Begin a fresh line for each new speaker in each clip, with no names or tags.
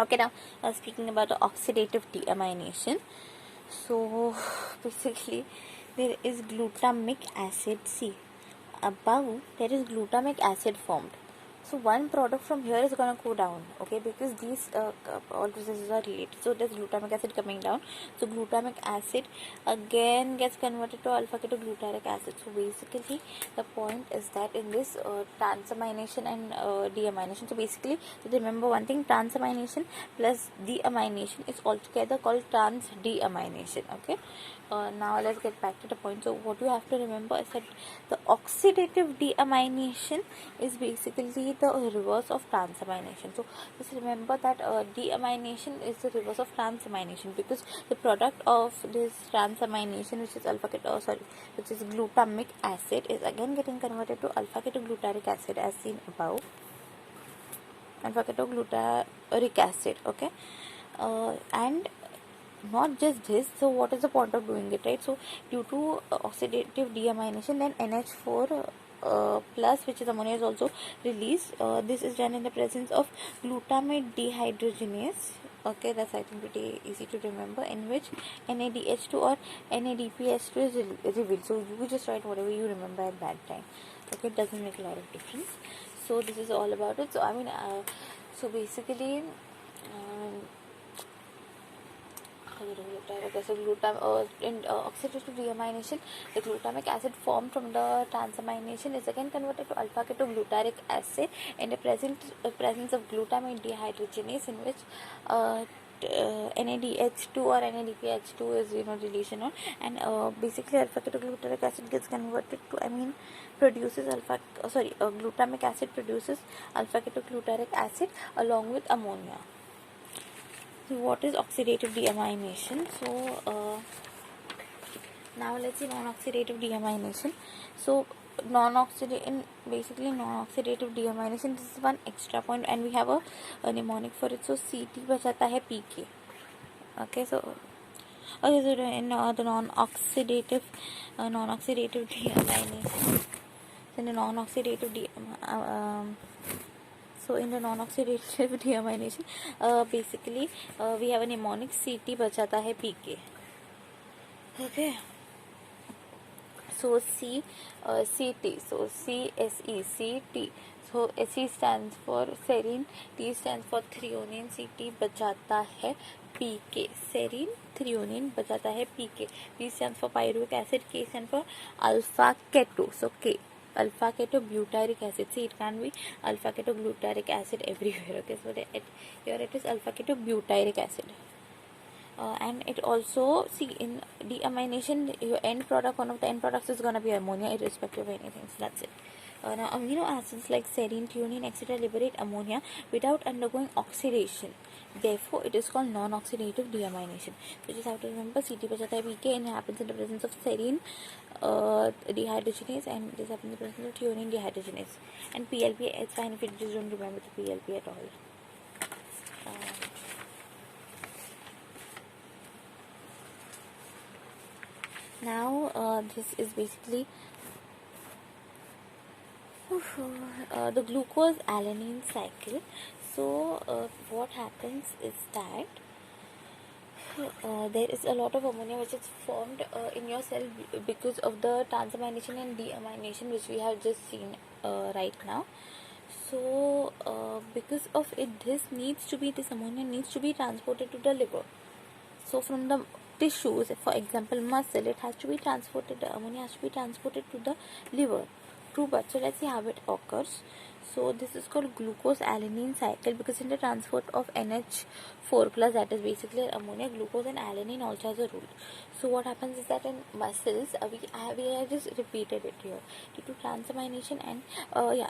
Okay, now speaking about the oxidative deamination. So basically, there is glutamic acid. See, above there is glutamic acid formed. So one product from here is gonna go down, okay, because these all processes are related. So there's glutamic acid coming down. So glutamic acid again gets converted to alpha ketoglutarate acid. So basically, the point is that in this transamination and deamination. So basically, remember one thing: transamination plus deamination is altogether called trans deamination. Okay. Now let's get back to the point. So what you have to remember is that the oxidative deamination is basically the reverse of transamination. So just remember that deamination is the reverse of transamination, because the product of this transamination, which is which is glutamic acid, is again getting converted to alpha ketoglutarate acid as seen above. Alpha ketoglutarate acid, okay, and not just this. So what is the point of doing it, right? So due to oxidative deamination, then NH4 plus, which is ammonia, is also released. This is done in the presence of glutamate dehydrogenase. Okay, that's I think pretty easy to remember, in which NADH2 or NADPH2 is revealed. So you just write whatever you remember at that time. Okay, it doesn't make a lot of difference. So this is all about it. So I mean, so basically, in oxidative deamination, the glutamic acid formed from the transamination is again converted to alpha ketoglutarate acid in the presence of glutamate dehydrogenase, in which NADH2 or NADPH2 is released, and basically alpha ketoglutarate acid gets converted to glutamic acid produces alpha ketoglutarate acid along with ammonia. So what is oxidative deamination? So now let's see non-oxidative deamination. So non-oxidative deamination, this is one extra point, and we have a mnemonic for it. So CT बचाता है PK. Okay, so in the non-oxidative deamination. In the non-oxidative deamination, basically we have a mnemonic CT बचाता है PK. Okay. So CT. So CSE. So SE stands for serine, T stands for threonine, CT बचाता है PK. Serine, threonine बचाता है PK. P stands for pyruvic acid, K stands for alpha keto. So K, alpha ketobutyric acid. See, it can be alpha ketoglutarate acid everywhere. Okay, so here it is alpha ketobutyric acid. And it also, see, in deamination, your end product, one of the end products is going to be ammonia, irrespective of anything. So that's it. Now amino acids like serine, threonine, etc. liberate ammonia without undergoing oxidation. Therefore, it is called non-oxidative deamination. So you just have to remember CT bachata hai PK, and it happens in the presence of serine dehydrogenase, and this happens in the presence of threonine dehydrogenase. And PLP, it's fine if you just don't remember the PLP at all. Now this is basically the glucose alanine cycle. So what happens is that there is a lot of ammonia which is formed in your cell because of the transamination and deamination, which we have just seen right now. So because of it, this ammonia needs to be transported to the liver. So from the tissues, for example muscle, it has to be transported, the ammonia has to be transported to the liver. True, but so let's see how it occurs. So this is called glucose alanine cycle, because in the transport of NH4 plus, that is basically ammonia, glucose and alanine also has a role. So what happens is that in muscles, we have just repeated it here due to transamination. And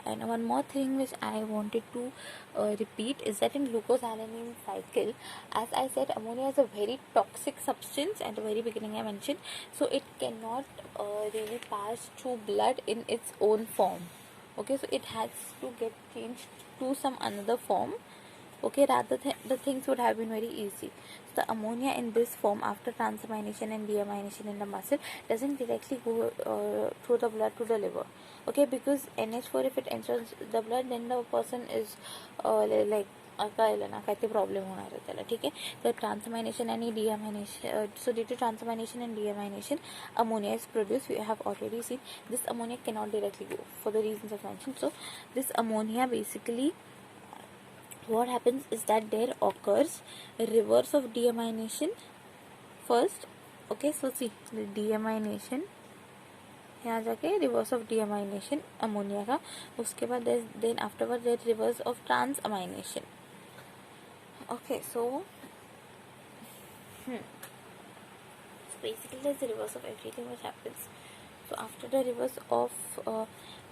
and one more thing which I wanted to repeat is that in glucose alanine cycle, as I said, ammonia is a very toxic substance at the very beginning I mentioned, so it cannot really pass through blood in its own form. Okay, so it has to get changed to some another form. Okay, rather the things would have been very easy. So the ammonia in this form, after transamination and deamination in the muscle, doesn't directly go through the blood to the liver. Okay, because NH4, if it enters the blood, then the person is कळलं ना काय ते problem होणार आहे त्याला. ठीक आहे. तर ट्रान्सअमायनेशन आणि deamination, so due to transamination and deamination, ammonia is produced. We have already seen this ammonia cannot directly go for the reasons I've mentioned. So this ammonia, basically what happens is that there occurs a reverse of deamination first. Okay, so see the deamination, यहाँ जाके reverse of डीअमाइनेशन ammonia का, उसके बाद then afterward there reverse of transamination. Okay, so basically there's the reverse of everything which happens. So after the reverse of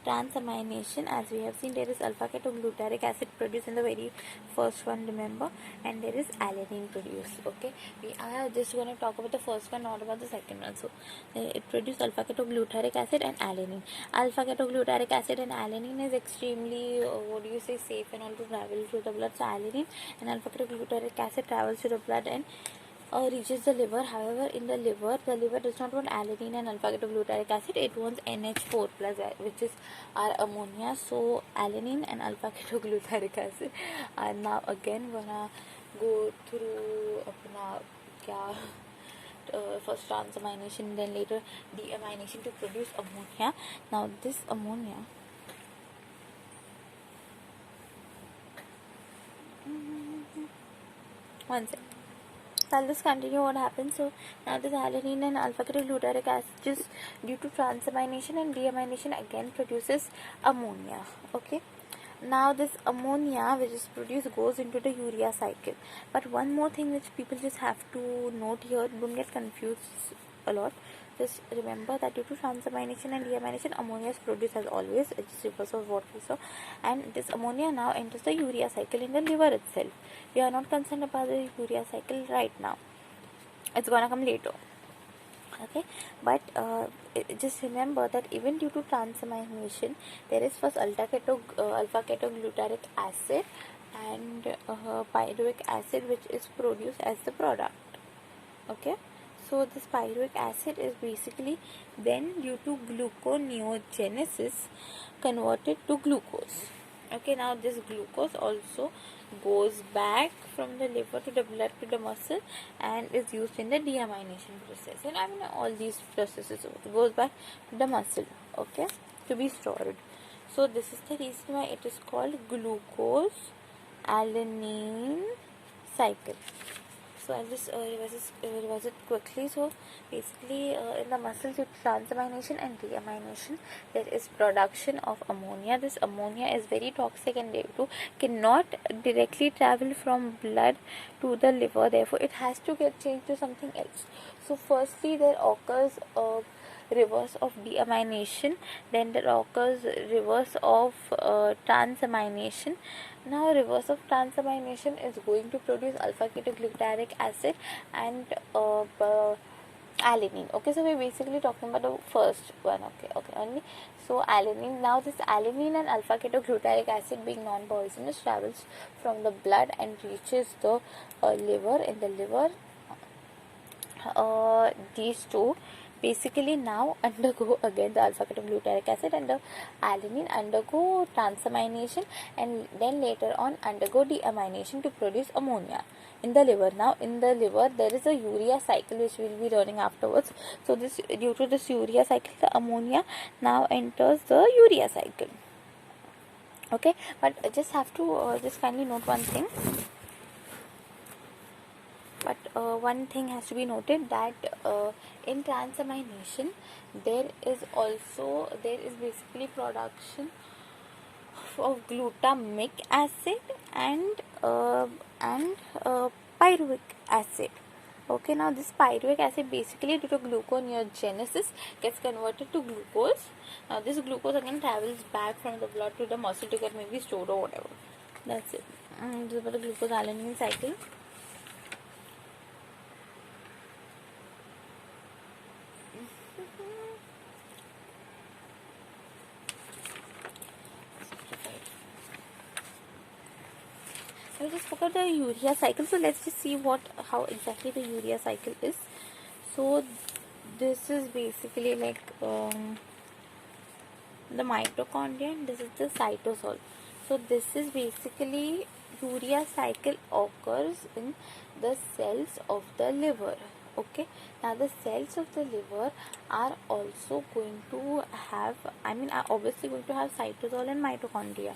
transamination, as we have seen, there is alpha ketoglutaric acid produced in the very first one, remember, and there is alanine produced. Okay, we are just going to talk about the first one, not about the second one. So it produces alpha ketoglutaric acid and alanine. Alpha ketoglutaric acid and alanine is extremely what do you say, safe and all to travel through the blood. So alanine and alpha ketoglutaric acid travels to the blood and reaches the liver. However, in the liver does not want alanine and alpha ketoglutaric acid. It wants NH4 plus, which is our ammonia. So alanine and alpha ketoglutaric acid are now again gonna go through अपना क्या first transamination, then later deamination to produce ammonia. Now this ammonia, one second. So I'll just continue what happens. So now this alanine and alpha ketoglutaric acid, just due to transamination and deamination, again produces ammonia. Okay. Now this ammonia which is produced goes into the urea cycle. But one more thing which people just have to note here, don't get confused a lot. Just remember that due to transamination and deamination, ammonia is produced as always. It's reverse of what we saw, and this ammonia now enters the urea cycle in the liver itself. We are not concerned about the urea cycle right now. It's gonna come later. Okay, but just remember that even due to transamination, there is first alpha ketoglutaric acid and pyruvic acid which is produced as the product. Okay, so this pyruvic acid is basically then due to gluconeogenesis converted to glucose. Okay, now this glucose also goes back from the liver to the blood to the muscle and is used in the deamination process. And I mean all these processes goes back to the muscle, okay, to be stored. So this is the reason why it is called glucose alanine cycle. So I'll just revise it quickly. So basically in the muscles, due to transamination and deamination, there is production of ammonia. This ammonia is very toxic and therefore cannot directly travel from blood to the liver. Therefore it has to get changed to something else. So firstly there occurs reverse of deamination, then there occurs reverse of transamination. Now reverse of transamination is going to produce alpha ketoglutaric acid and alanine. Okay, so we're basically talking about the first one. Okay, only. So alanine, now this alanine and alpha ketoglutaric acid, being non-poisonous, travels from the blood and reaches the liver. In the liver, these two basically now undergo again the alpha ketoglutaric acid and the alanine undergo transamination and then later on undergo deamination to produce ammonia in the liver. Now in the liver there is a urea cycle which we will be learning afterwards. So this, due to this urea cycle, the ammonia now enters the urea cycle. Okay, but I just have to just kindly note one thing. But one thing has to be noted, that in transamination there is basically production of glutamic acid and pyruvic acid. Okay, now this pyruvic acid basically due to gluconeogenesis gets converted to glucose. Now this glucose again travels back from the blood to the muscle to get maybe stored or whatever. That's it. This is about the glucose alanine cycle. I just forgot the urea cycle. So let's just see how exactly the urea cycle is. So this is basically like the mitochondria and this is the cytosol. So this is basically urea cycle occurs in the cells of the liver. Okay, now the cells of the liver are also going to have, are obviously going to have cytosol and mitochondria.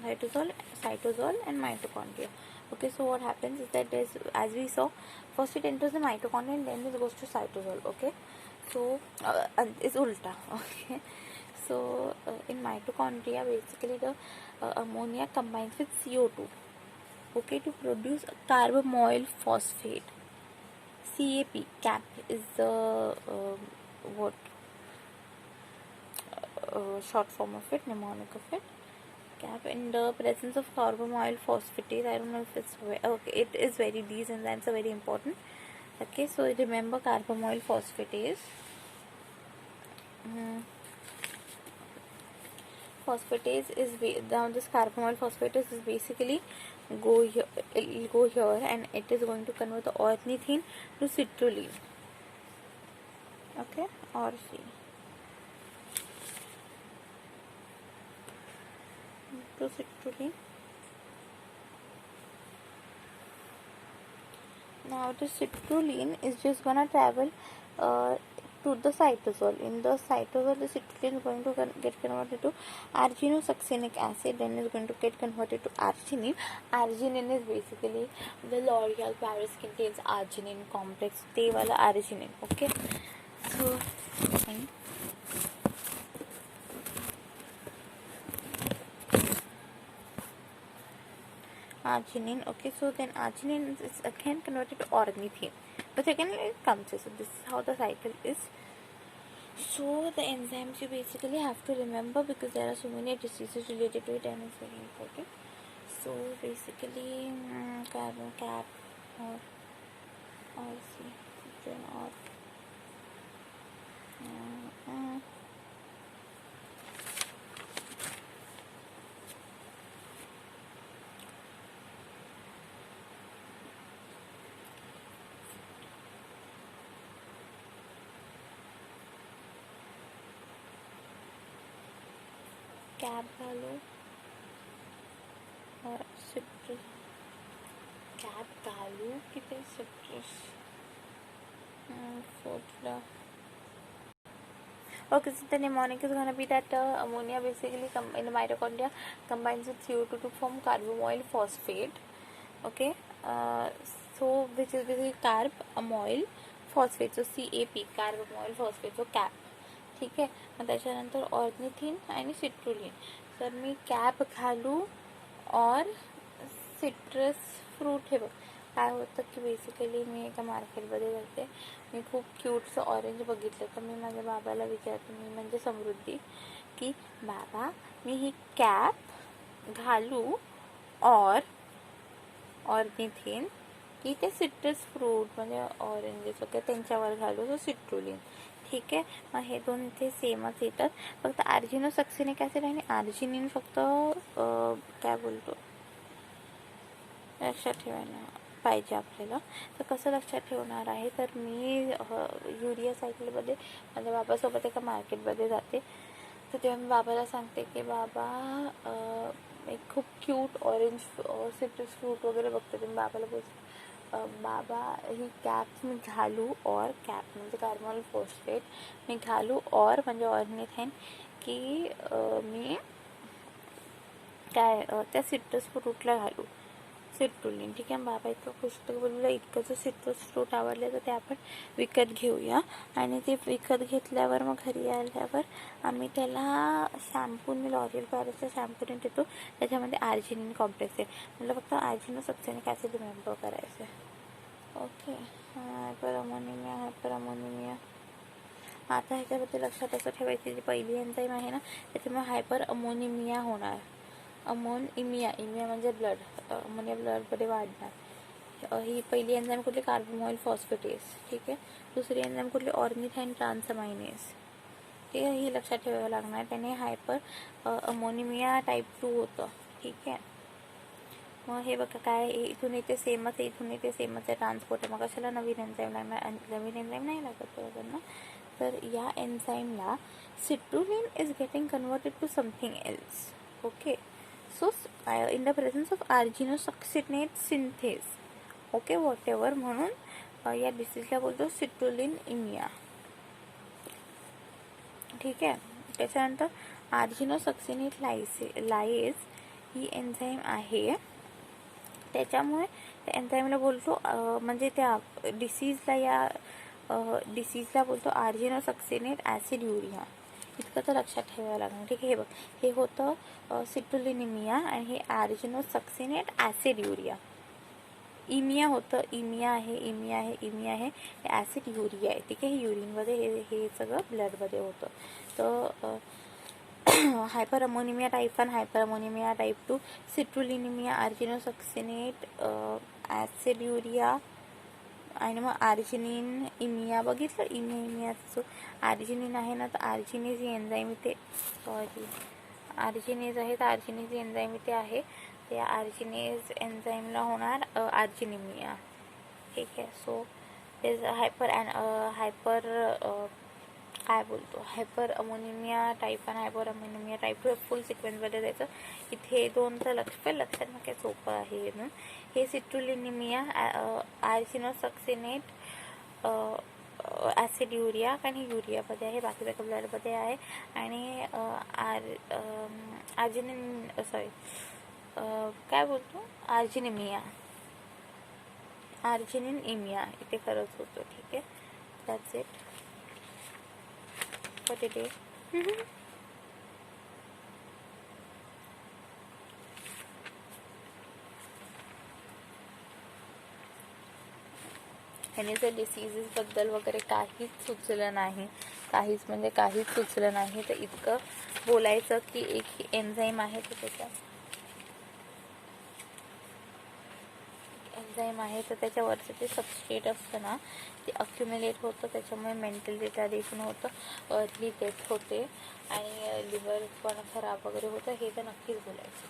Cytosol and mitochondria. Okay, so what happens is that there's, as we saw, first it enters the mitochondria and then it goes to cytosol. Okay, so it's ulta. Okay, so in mitochondria, basically the ammonia combines with CO2, okay, to produce a carbamoyl phosphate. CAP is the what short form of it, mnemonic of it. CAP. In the presence of carbamoyl phosphatase, I don't know if it's okay, it is very, these enzymes are very important. Okay, so remember carbamoyl phosphatase. Phosphatase is now this carbamoyl phosphatase is basically go here, it will go here and it is going to convert the ornithine to citrulline. Okay, or C to citrulline. Now the citrulline is just gonna travel to the cytosol. In the cytosol, the citrulline is going to get converted to arginosuccinic acid, then is going to get converted to arginine. Arginine is basically the L'Oreal Paris contains arginine complex. They wala arginine. Okay, so arginine. Okay, so then arginine is again converted to ornithine. But again it comes. So this is how the cycle is. So the enzymes you basically have to remember because there are so many diseases related to it and it's very important. So basically carbon cap or C or cap डालो और citrus cap डालो कितने citrus formula. Okay, so the mnemonic is going to be that ammonia basically in the mitochondria combines with CO2 to form carbamoyl phosphate. Okay, so which is basically carbamoyl phosphate, so CAP, carbamoyl phosphate, so CAP. ठीक आहे. मग त्याच्यानंतर ornithine आणि citrulline. तर मी cap घालू और citrus fruit. हे बघ काय होतं की बेसिकली मी एका मार्केटमध्ये जाते, मी खूप क्यूटचं ऑरेंज बघितलं तर मी माझ्या बाबाला विचारते, मी म्हणजे समृद्धी, की बाबा मी ही कॅप घालू और ऑर्निथिन की ते सिट्रस फ्रूट म्हणजे ऑरेंजेस वगैरे त्यांच्यावर घालू, सो सिट्रुलिन. ठीक आहे. मग हे दोन इथे सेमच येतात, फक्त आर्जिनोसक्सिनिक ॲसिड आणि आर्जिनिन फक्त काय बोलतो लक्षात ठेवायला पाहिजे आपल्याला. तर कसं लक्षात ठेवणार आहे, तर मी युरिया सायकलमध्ये माझ्या बाबासोबत एका मार्केटमध्ये जाते, तर तेव्हा मी बाबाला सांगते की बाबा एक खूप क्यूट ऑरेंज सिट्रस फ्रूट वगैरे बघते. तर मी बाबाला बोलते बाबा ही कॅप मी घालू और कॅप म्हणजे कार्बोमोल फॉस्फेट मी घालू और म्हणजे ऑर्निथिन की मी काय त्या सिट्रस फ्रूटला घालू सिट्रुलिन. ठीक आहे. बाबा इतकं खुश होतं, बोललं इतकं जर सिट्रस फ्रूट आवडले तर ते आपण विकत घेऊया. आणि ते विकत घेतल्यावर मग घरी आल्यावर आम्ही त्याला शॅम्पूने लॉरियल पॅरिसचा शॅम्पूने देतो, त्याच्यामध्ये आर्जिनिन कॉम्प्लेक्स आहे. म्हटलं फक्त आर्जिनोसक्सिनिक ॲसिड रिमेंबर करायचं आहे. ओके. हायपर आता ह्याच्याबद्दल लक्षात असं ठेवायची जी पहिली एन्झाईम आहे ना, त्याच्यामुळे हायपर अमोनिमिया होणार. इमिया म्हणजे ब्लड, अमोनिया ब्लडमध्ये वाढणार. ही पहिली एन्झाईम कुठली, कार्बामोइल फॉस्फेटेज. ठीक आहे. दुसरी एन्झाईम कुठली, ऑर्निथाइन ट्रान्सअमायनेज. ठीक आहे. ही लक्षात ठेवावं लागणार, त्याने हायपर अमोनिमिया टाईप 2 होतं. ठीक आहे. मग हे बघा काय इथून इथे सेमच आहे, इथून इथे सेमच आहे ट्रान्सपोर्ट आहे. मग कशाला नवीन एन्झाईम लागणार, नवीन एन्झाईम नाही लागत बरोबर ना. तर या एन्झाईमला citrulline is getting converted to something else. Okay. So in the presence of argininosuccinate synthase, okay, whatever, म्हणून या डिसीजला बोलतो सिट्रुलिनिमिया. ठीक आहे. त्याच्यानंतर आर्जिनोसक्सिनेट लायेज ही एन्झाईम आहे, त्याच्यामुळे त्या एन्झाईमला बोलतो म्हणजे त्या डिसीजला बोलतो आर्जिनोसक्सिनेट ॲसिड युरिया. इतकं तर लक्षात ठेवावं लागणार. ठीक आहे. हे बघ, हे होतं सिट्रुलिनिमिया आणि हे आर्जिनोसक्सिनेट ॲसिड युरिया. इमिया होतं, इमिया आहे हे ॲसिड युरिया आहे. ठीक आहे. हे युरिनमध्ये हे सगळं ब्लडमध्ये होतं. तर hyperammonemia type 1, hyperammonemia type 2, citrullinemia, argininosuccinate aciduria आणि मग आर्जिनिन इमिया. बघितलं इमियाचं आर्जिनिन आहे ना, तर आर्जिनेज ही एन्झाईम इथे आर्जिनेज आहे, तर आर्जिनेज ही एन्झाईम इथे आहे. त्या आर्जिनेज एन्झाईमला होणार आर्जिनिमिया. ठीक आहे. So hyperammonemia type 1, hyperammonemia type 2 full सिक्वेन्समध्ये द्यायचं. इथे 2 तर लक्षात मग काय सोपं आहे म्हणून. हे सिट्रुलिनिमिया, आर्जिनोसक्सिनेट ॲसिड युरिया, कारण हे युरियामध्ये आहे, बाकी सगळं ब्लडमध्ये आहे. आणि आर्जिनिन इमिया इथे खरंच होतं. ठीक आहे. That's it. What it is. आणि जर डिसीजेसबद्दल वगैरे काहीच सुचलं नाही, काहीच सुचलं नाही, तर इतकं बोलायचं की एक एन्झाईम आहे, तर त्याच्यावरचं ते सबस्ट्रेट असतं ना, ते अक्युम्युलेट होतं, त्याच्यामुळे मेंटल रिटार्डेशन होतं, अर्ली डेथ होते आणि लिव्हर पण खराब वगैरे होतं. हे तर नक्कीच बोलायचं.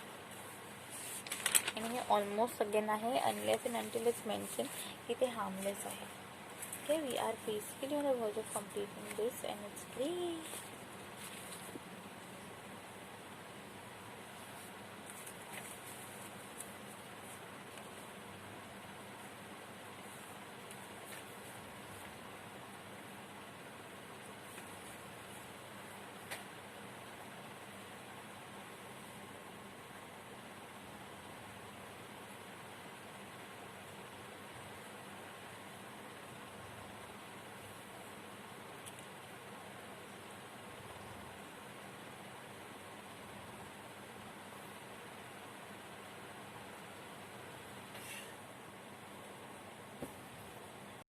आणि हे ऑलमोस्ट सगळ्यांना आहे, unless and until it's mention की ते हार्मलेस आहे. Okay, we are basically on the verge of completing this and it's great.